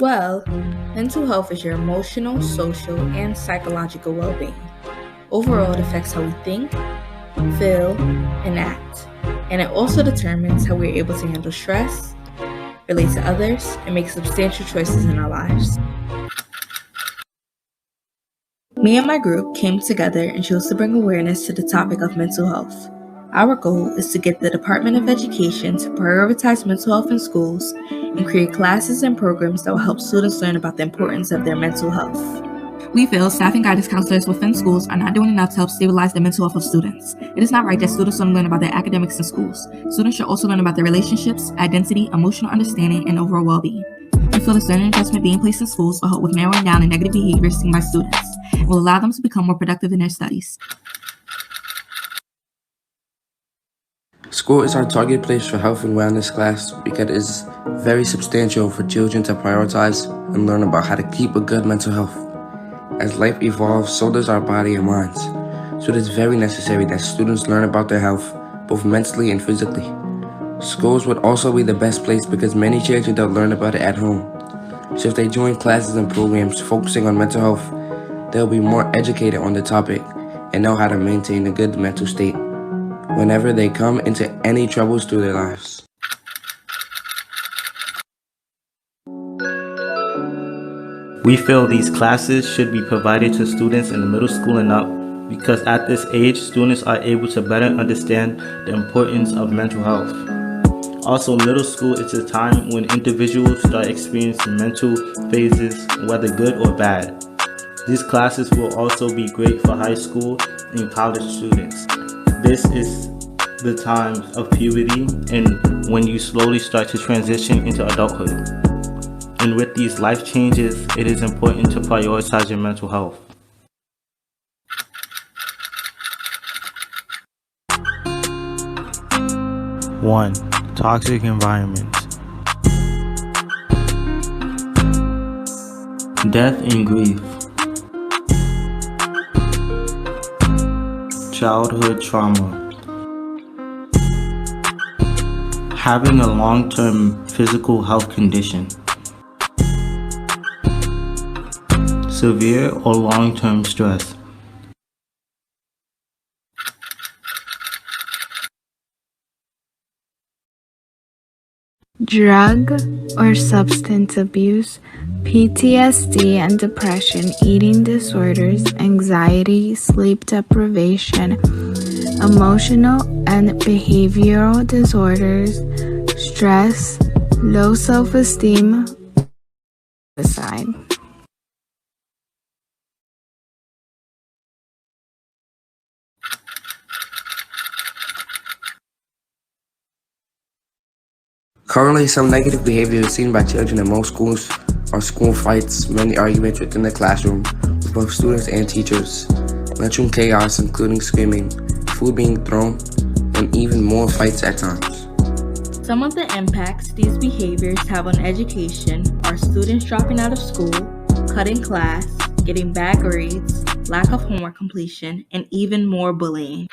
Well, mental health is your emotional, social, and psychological well-being. Overall, it affects how we think, feel, and act. And it also determines how we're able to handle stress, relate to others, and make substantial choices in our lives. Me and my group came together and chose to bring awareness to the topic of mental health. Our goal is to get the Department of Education to prioritize mental health in schools and create classes and programs that will help students learn about the importance of their mental health. We feel staff and guidance counselors within schools are not doing enough to help stabilize the mental health of students. It is not right that students don't learn about their academics in schools. Students should also learn about their relationships, identity, emotional understanding, and overall well-being. We feel a certain investment being placed in schools will help with narrowing down the negative behaviors seen by students and will allow them to become more productive in their studies. School is our target place for health and wellness class because it is very substantial for children to prioritize and learn about how to keep a good mental health. As life evolves, so does our body and minds. So it is very necessary that students learn about their health, both mentally and physically. Schools would also be the best place because many children don't learn about it at home. So if they join classes and programs focusing on mental health, they'll be more educated on the topic and know how to maintain a good mental state whenever they come into any troubles through their lives. We feel these classes should be provided to students in the middle school and up because at this age, students are able to better understand the importance of mental health. Also, middle school is a time when individuals start experiencing mental phases, whether good or bad. These classes will also be great for high school and college students. This is the time of puberty and when you slowly start to transition into adulthood. And with these life changes, it is important to prioritize your mental health. One, toxic environments. Death and grief. Childhood trauma. Having a long-term physical health condition. Severe or long-term stress. Drug or substance abuse, PTSD and depression, eating disorders, anxiety, sleep deprivation, emotional and behavioral disorders, stress, low self-esteem, suicide. Currently, some negative behaviors seen by children in most schools are school fights, many arguments within the classroom with both students and teachers, lunchroom chaos including screaming, food being thrown, and even more fights at times. Some of the impacts these behaviors have on education are students dropping out of school, cutting class, getting bad grades, lack of homework completion, and even more bullying.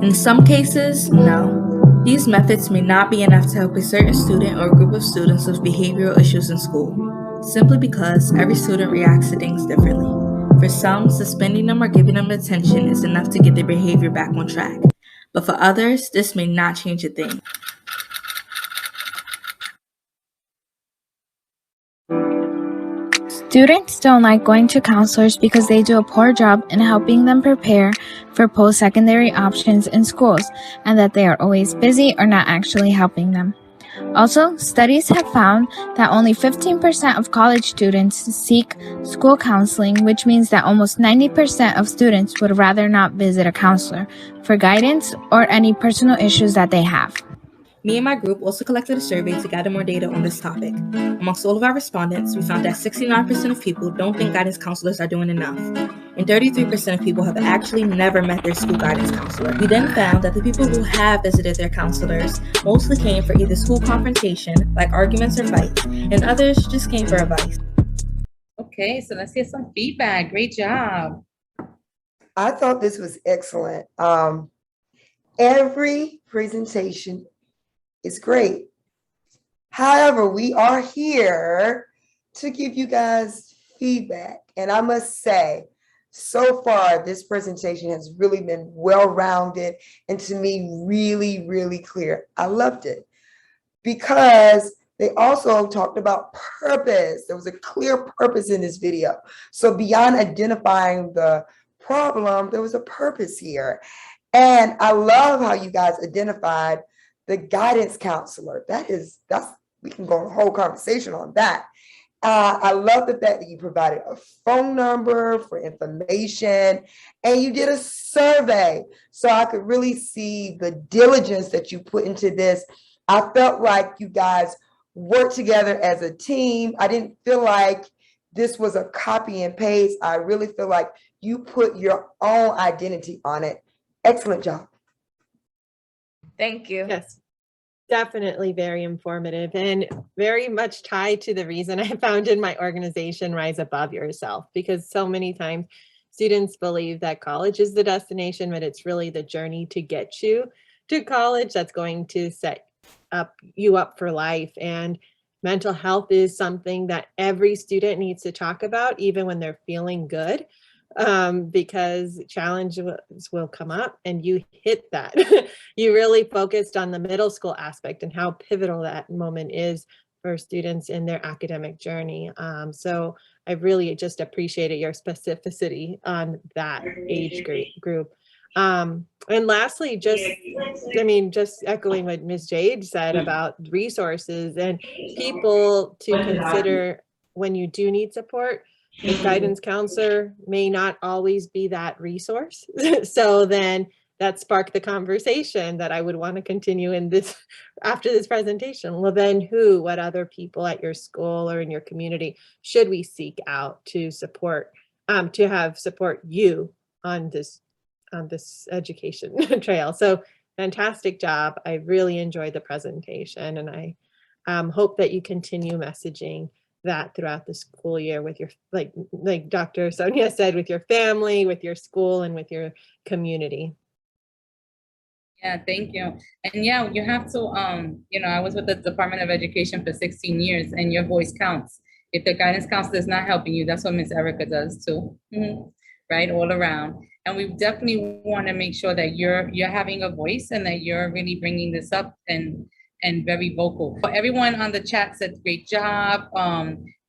In some cases, no. These methods may not be enough to help a certain student or group of students with behavioral issues in school, simply because every student reacts to things differently. For some, suspending them or giving them attention is enough to get their behavior back on track, but for others, this may not change a thing. Students don't like going to counselors because they do a poor job in helping them prepare for post-secondary options in schools and that they are always busy or not actually helping them. Also, studies have found that only 15% of college students seek school counseling, which means that almost 90% of students would rather not visit a counselor for guidance or any personal issues that they have. Me and my group also collected a survey to gather more data on this topic. Amongst all of our respondents, we found that 69% of people don't think guidance counselors are doing enough, and 33% of people have actually never met their school guidance counselor. We then found that the people who have visited their counselors mostly came for either school confrontation, like arguments or fights, and others just came for advice. Okay, so let's get some feedback. Great job. I thought this was excellent. Every presentation It's great. However, we are here to give you guys feedback. And I must say, so far, this presentation has really been well-rounded and to me, really, really clear. I loved it because they also talked about purpose. There was a clear purpose in this video. So beyond identifying the problem, there was a purpose here. And I love how you guys identified the guidance counselor. We can go on a whole conversation on that. I love the fact that you provided a phone number for information and you did a survey. So I could really see the diligence that you put into this. I felt like you guys worked together as a team. I didn't feel like this was a copy and paste. I really feel like you put your own identity on it. Excellent job. Thank you. Yes, definitely very informative and very much tied to the reason I founded my organization, Rise Above Yourself, because so many times students believe that college is the destination, but it's really the journey to get you to college that's going to set you up for life. And mental health is something that every student needs to talk about, even when they're feeling good. Because challenges will come up and you hit that. You really focused on the middle school aspect and how pivotal that moment is for students in their academic journey. So I really just appreciated your specificity on that age group. And lastly, just echoing what Ms. Jade said about resources and people to consider when you do need support. The guidance counselor may not always be that resource. So then that sparked the conversation that I would want to continue in this after this presentation. Well, then what other people at your school or in your community should we seek out to support you on this education trail? So fantastic job. I really enjoyed the presentation, and I hope that you continue messaging that throughout the school year with your, like Dr. Sonia said, with your family, with your school, and with your community. Yeah, thank you. And yeah, you have to, I was with the Department of Education for 16 years and your voice counts. If the guidance counselor is not helping you, that's what Miss Erica does too, right? All around. And we definitely want to make sure that you're having a voice and that you're really bringing this up and very vocal. Everyone on the chat said great job.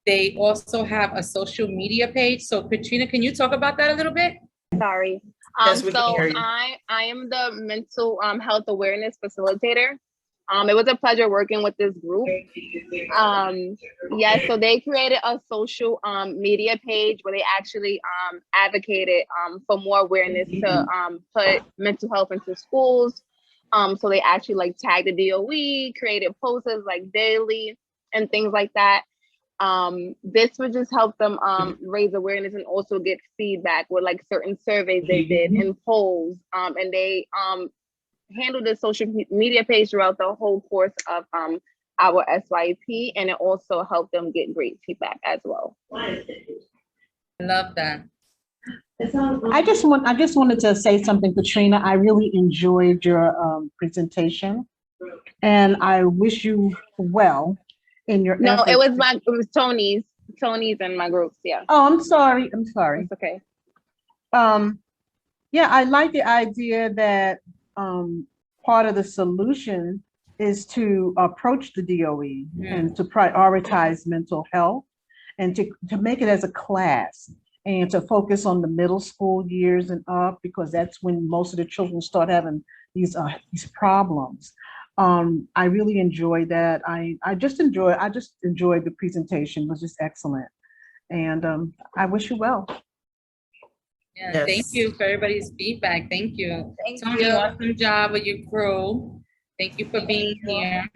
They also have a social media page. So Katrina, can you talk about that a little bit? Sorry. Yes, we can So hear you. I am the mental health awareness facilitator. It was a pleasure working with this group. Yes, so they created a social media page where they actually advocated for more awareness to put mental health into schools. So they actually tagged the DOE, created posters daily and things like that. This would just help them raise awareness and also get feedback with certain surveys they did and polls. And they handled the social media page throughout the whole course of our SYP, and it also helped them get great feedback as well. Love that. I just wanted to say something, Katrina. I really enjoyed your presentation, and I wish you well in your No, efforts. it was Tony's and my groups. Yeah. Oh, I'm sorry. It's okay. Yeah, I like the idea that part of the solution is to approach the DOE and to prioritize mental health and to make it as a class and to focus on the middle school years and up, because that's when most of the children start having these problems. I really enjoyed that. I just enjoyed the presentation. It was just excellent. And I wish you well. Yeah, Yes. Thank you for everybody's feedback. Thank you. Thank Tony, you. awesome job with your crew. Thank you for being here.